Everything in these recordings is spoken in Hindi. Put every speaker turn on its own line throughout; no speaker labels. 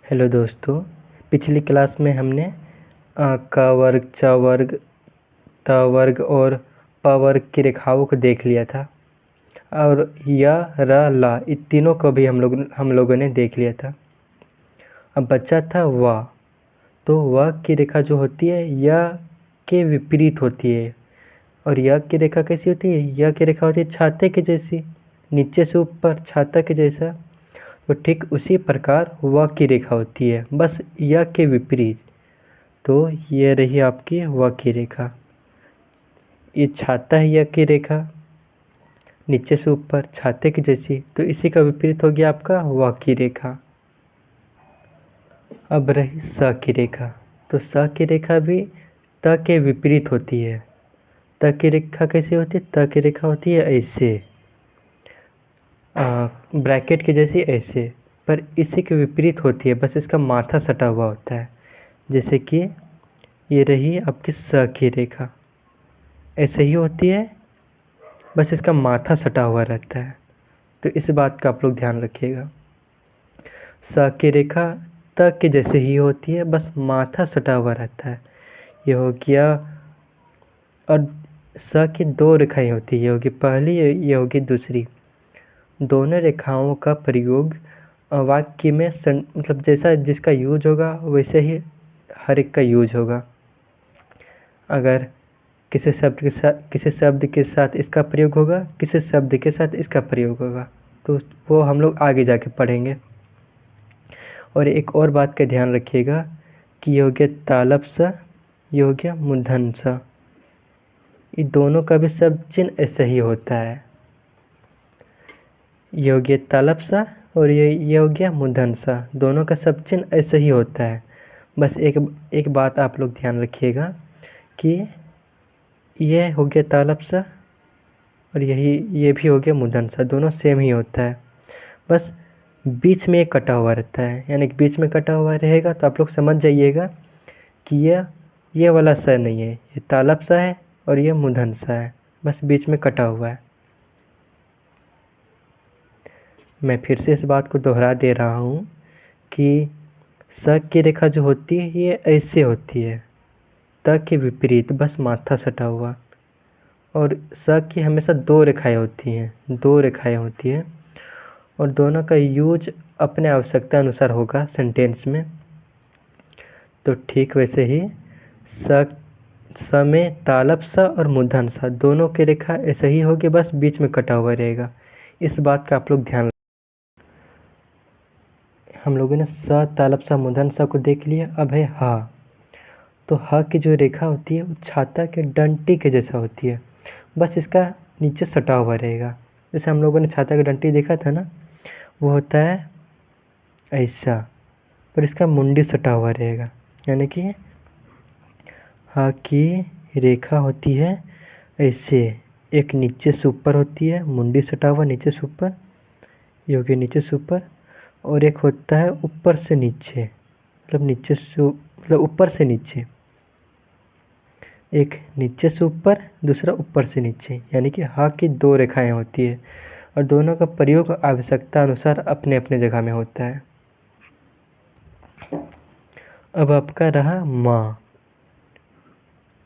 हेलो दोस्तों। पिछली क्लास में हमने क वर्ग, च वर्ग, त वर्ग और प वर्ग की रेखाओं को देख लिया था और य, र, ला इन तीनों को भी हम लोगों ने देख लिया था। अब बचा था व। तो व की रेखा जो होती है य के विपरीत होती है। और य की रेखा कैसी होती है? य की रेखा होती है छाते के जैसी, नीचे से ऊपर छाता के जैसा। तो ठीक उसी प्रकार व की रेखा होती है, बस य के विपरीत। तो ये रही आपकी व की रेखा। ये छाता है य की रेखा, नीचे से ऊपर छाते की जैसी। तो इसी का विपरीत हो गया आपका व की रेखा। अब रही स की रेखा। तो स की रेखा भी त के विपरीत होती है। त की रेखा कैसी होती है? त की रेखा होती है ऐसे, ब्रैकेट के जैसी ऐसे, पर इसी के विपरीत होती है, बस इसका माथा सटा हुआ होता है। जैसे कि ये रही आपकी स की रेखा, ऐसे ही होती है, बस इसका माथा सटा हुआ रहता है। तो इस बात का आप लोग ध्यान रखिएगा। स की रेखा त के जैसे ही होती है, बस माथा सटा हुआ रहता है। ये हो गया। और स की दो रेखाएं होती है, ये होगी पहली, ये होगी दूसरी। दोनों रेखाओं का प्रयोग वाक्य में मतलब जैसा जिसका यूज होगा वैसे ही हर एक का यूज होगा। अगर किसी शब्द के साथ इसका प्रयोग होगा, किसी शब्द के साथ इसका प्रयोग होगा, तो वो हम लोग आगे जाके पढ़ेंगे। और एक और बात का ध्यान रखिएगा कि ये हो गया तालब सा, ये हो गया मूर्धन सा। ये दोनों का भी शब्द चिन्ह ऐसे ही होता है। ये हो गया तालब सा और ये हो गया मूर्धन सा। दोनों का शब्द चिन्ह ऐसे ही होता है। बस एक बात आप लोग ध्यान रखिएगा कि ये हो गया तालब सा और ये भी हो गया मूर्धन सा, दोनों सेम ही होता है। बस बीच में एक कटा हुआ रहता है, यानी कि बीच में कटा हुआ रहेगा तो आप लोग समझ जाइएगा कि ये वाला सा नहीं है, ये तालब सा है और ये मूर्धन सा है, बस बीच में कटा हुआ है। मैं फिर से इस बात को दोहरा दे रहा हूँ कि स की रेखा जो होती है ये ऐसे होती है, त के विपरीत, बस माथा सटा हुआ। और स की हमेशा दो रेखाएं होती हैं, और दोनों का यूज अपने आवश्यकता अनुसार होगा सेंटेंस में। तो ठीक वैसे ही स में तालब सा और मूर्धन सा दोनों की रेखा ऐसे ही होगी, बस बीच में कटा हुआ रहेगा। इस बात का आप लोग ध्यान। हम लोगों ने स तालब सा मूर्धन सा को देख लिया। अब है हा। तो हा की जो रेखा होती है वो छाता के डंटी के जैसा होती है, बस इसका नीचे सटा हुआ रहेगा। जैसे हम लोगों ने छाता का डंटी देखा था ना, वो होता है ऐसा, पर इसका मुंडी सटा हुआ रहेगा। यानी कि हा की रेखा होती है ऐसे, एक नीचे से ऊपर होती है, मुंडी सटा हुआ नीचे से ऊपर, ये हो गया नीचे से ऊपर। और एक होता है ऊपर से नीचे, मतलब ऊपर से नीचे। एक नीचे से ऊपर, दूसरा ऊपर से नीचे, यानी कि हा की दो रेखाएं होती है और दोनों का प्रयोग आवश्यकता अनुसार अपने अपने जगह में होता है। अब आपका रहा म।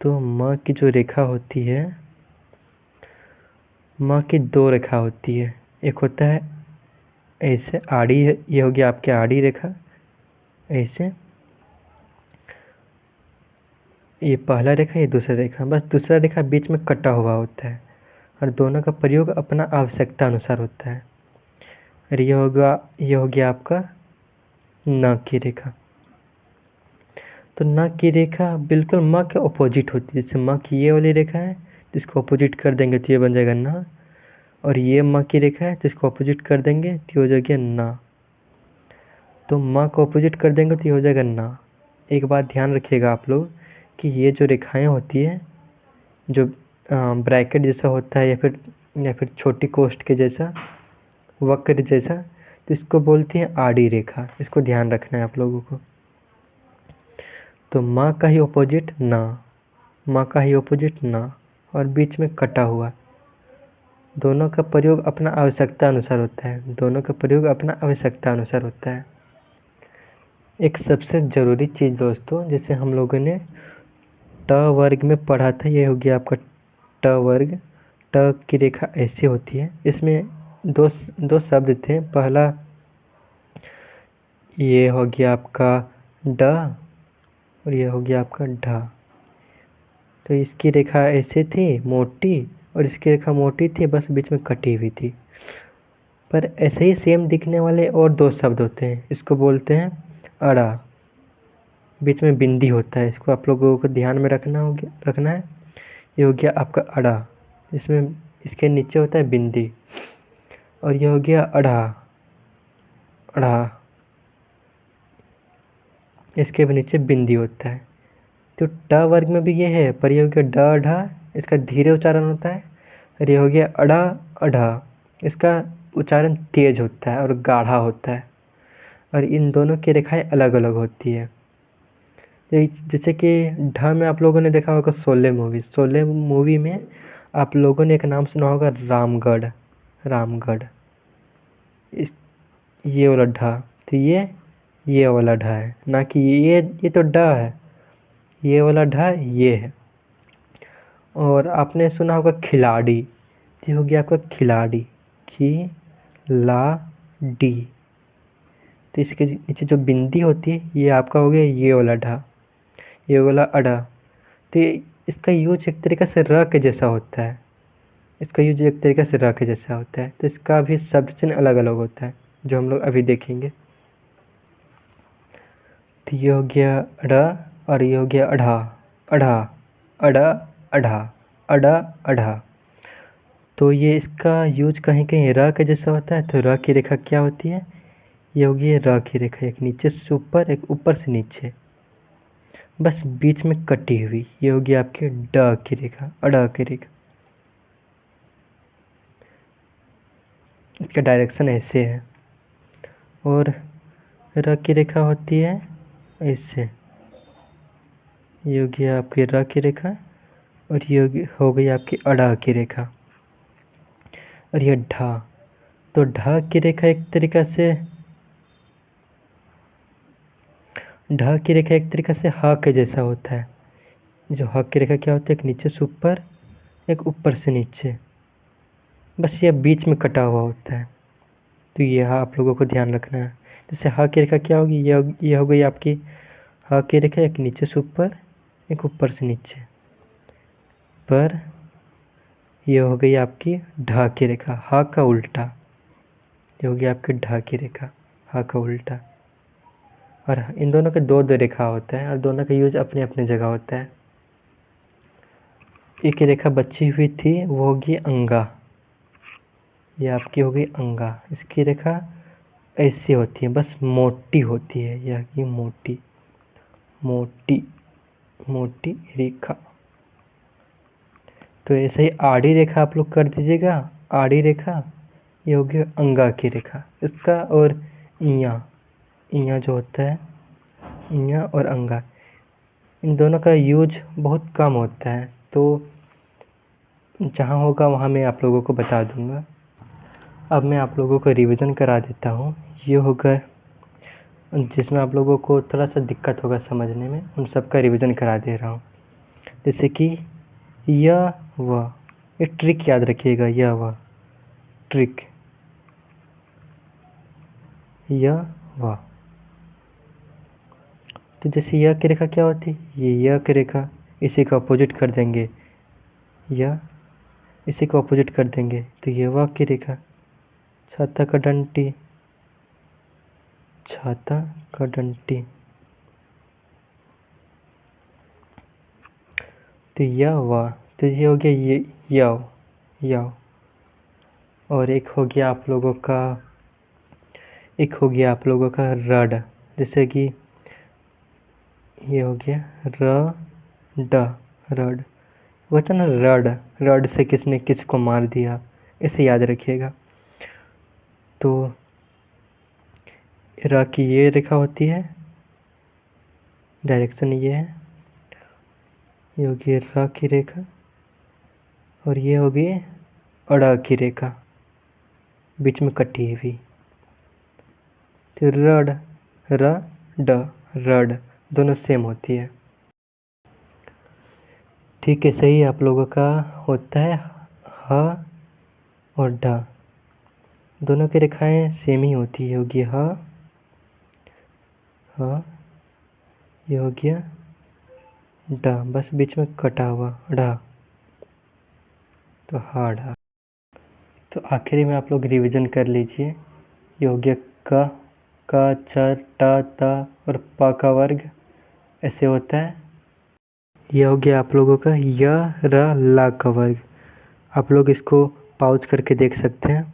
तो म की जो रेखा होती है, म की दो रेखा होती है। एक होता है ऐसे आड़ी, ये हो गया आपकी आड़ी रेखा ऐसे, ये पहला रेखा, ये दूसरा रेखा, बस दूसरा रेखा बीच में कटा हुआ होता है और दोनों का प्रयोग अपना आवश्यकता अनुसार होता है। और ये हो गया आपका न की रेखा। तो न की रेखा बिल्कुल म के अपोजिट होती है। जैसे म की ये वाली रेखा है, जिसको अपोजिट कर देंगे तो ये बन जाएगा न, और ये म की रेखा है जिसको अपोजिट कर देंगे तो ये हो जाएगा न। तो म को अपोजिट कर देंगे तो ये हो जाएगा न। एक बात ध्यान रखिएगा आप लोग कि ये जो रेखाएं होती है, जो ब्रैकेट जैसा होता है या फिर छोटी कोष्ठ के जैसा, वक्र जैसा, तो इसको बोलते हैं आड़ी रेखा। इसको ध्यान रखना है आप लोगों को। तो म का ही ऑपोजिट न, म का ही ऑपोजिट न, और बीच में कटा हुआ। दोनों का प्रयोग अपना आवश्यकता अनुसार होता है, दोनों का प्रयोग अपना आवश्यकता अनुसार होता है। एक सबसे ज़रूरी चीज़ दोस्तों, जैसे हम लोगों ने ट वर्ग में पढ़ा था, ये हो गया आपका ट वर्ग। ट की रेखा ऐसे होती है। इसमें दो दो शब्द थे। पहला ये हो गया आपका ड और ये हो गया आपका ढ। तो इसकी रेखा ऐसे थी मोटी, और इसकी रेखा मोटी थी, बस बीच में कटी हुई थी। पर ऐसे ही सेम दिखने वाले और दो शब्द होते हैं, इसको बोलते हैं अड़ा। बीच में बिंदी होता है, इसको आप लोगों को ध्यान में रखना है। ये हो गया आपका अड़ा, इसमें इसके नीचे होता है बिंदी। और ये हो गया अड़ा, अड़ा, इसके भी नीचे बिंदी होता है। तो ट वर्ग में भी ये है, पर ये हो गया ड ढा, इसका धीरे उच्चारण होता है। और ये हो गया अड़ा अढ़ा, इसका उच्चारण तेज होता है और गाढ़ा होता है। और इन दोनों की रेखाएं अलग अलग होती है। जैसे कि ढ में आप लोगों ने देखा होगा शोले मूवी। शोले मूवी में आप लोगों ने एक नाम सुना होगा रामगढ़। रामगढ़, इस ये वाला ढ। तो ये वाला ढ है, ना कि ये तो ड है, ये वाला ढ ये है। और आपने सुना होगा खिलाड़ी, ये हो गया आपका खिलाड़ी, खिलाड़ी। तो इसके नीचे जो बिंदी होती है ये आपका हो गया ये वाला ढा, ये वाला अड़ा। तो इसका यूज एक तरीके से र के जैसा होता है, इसका यूज एक तरीके से र के जैसा होता है। तो इसका भी शब्द चिन्ह अलग अलग होता है, जो हम लोग अभी देखेंगे। तो ये हो गया अड़ा और ये हो गया अढ़ा, अढ़ा, अड़ा, अढ़ा, अड़ा, अढ़ा। तो ये इसका यूज कहीं कहीं र के जैसा होता है। तो र की रेखा क्या होती है, ये होगी र की रेखा, एक नीचे से ऊपर एक ऊपर से नीचे, बस बीच में कटी हुई। ये होगी आपकी ड की रेखा, अड़ा की रेखा। इसका डायरेक्शन ऐसे है। और र की रेखा होती है ऐसे, ये होगी आपकी र की रेखा, और ये हो गई आपकी अड़ा की रेखा। और ये ढा, तो ढा की रेखा एक तरीका से, ढ की रेखा एक तरीके से ह के जैसा होता है। जो ह की रेखा क्या होती है, एक नीचे से ऊपर एक ऊपर से नीचे, बस ये बीच में कटा हुआ होता है। तो ये आप लोगों को ध्यान रखना है। जैसे ह की रेखा क्या होगी, ये हो गई आपकी ह की रेखा, एक नीचे से ऊपर एक ऊपर से नीचे, पर ये हो गई आपकी ढ की रेखा, ह का उल्टा। ये होगी आपकी ढ की रेखा, ह का उल्टा। और इन दोनों के दो दो रेखा होता है, और दोनों का यूज अपने अपने जगह होता है। एक रेखा बची हुई थी, वो होगी अंगा। ये आपकी हो गई अंगा। इसकी रेखा ऐसी होती है, बस मोटी होती है, यह की मोटी, मोटी, मोटी रेखा। तो ऐसे ही आड़ी रेखा आप लोग कर दीजिएगा। आड़ी रेखा ये होगी अंगा की रेखा। इसका और इया, इया जो होता है, इया और अंगा, इन दोनों का यूज बहुत कम होता है। तो जहाँ होगा वहाँ मैं आप लोगों को बता दूंगा। अब मैं आप लोगों को रिवीजन करा देता हूँ। ये होगा जिसमें आप लोगों को थोड़ा सा दिक्कत होगा समझने में, उन सब का रिवीजन करा दे रहा हूँ। जैसे कि यह वह, ये ट्रिक याद रखिएगा, यह वह ट्रिक, यह वह। तो जैसे यह की रेखा क्या होती है, ये यह की रेखा, इसी का अपोजिट कर देंगे, यह इसी को अपोजिट कर देंगे। तो ये वह की रेखा, छाता का डंटी, छाता का डंटी। तो यह वह, तो ये हो गया ये यव, यव। और एक हो गया आप लोगों का, एक हो गया आप लोगों का रड। जैसे कि ये हो गया र ड, रड। वो था ना रड, रड से किसने किसको मार दिया, इसे याद रखिएगा। तो र की ये रेखा होती है, डायरेक्शन ये है, ये होगी र की रेखा, और ये होगी अड़ा की रेखा, बीच में कटी हुई। तो रड, र ड, रड दोनों सेम होती है। ठीक है, सही आप लोगों का होता है ह और ढ, दोनों की रेखाएं सेम ही होती है, होगी ह, ये हो गया ड, बस बीच में कटा हुआ ढ, तो हा ढा। तो आखिरी में आप लोग रिवीजन कर लीजिए। ये हो गया क, च, ट, त और प का वर्ग ऐसे होता है। यह हो गया आप लोगों का य, र, ला का वर्ग। आप लोग इसको पॉज करके देख सकते हैं।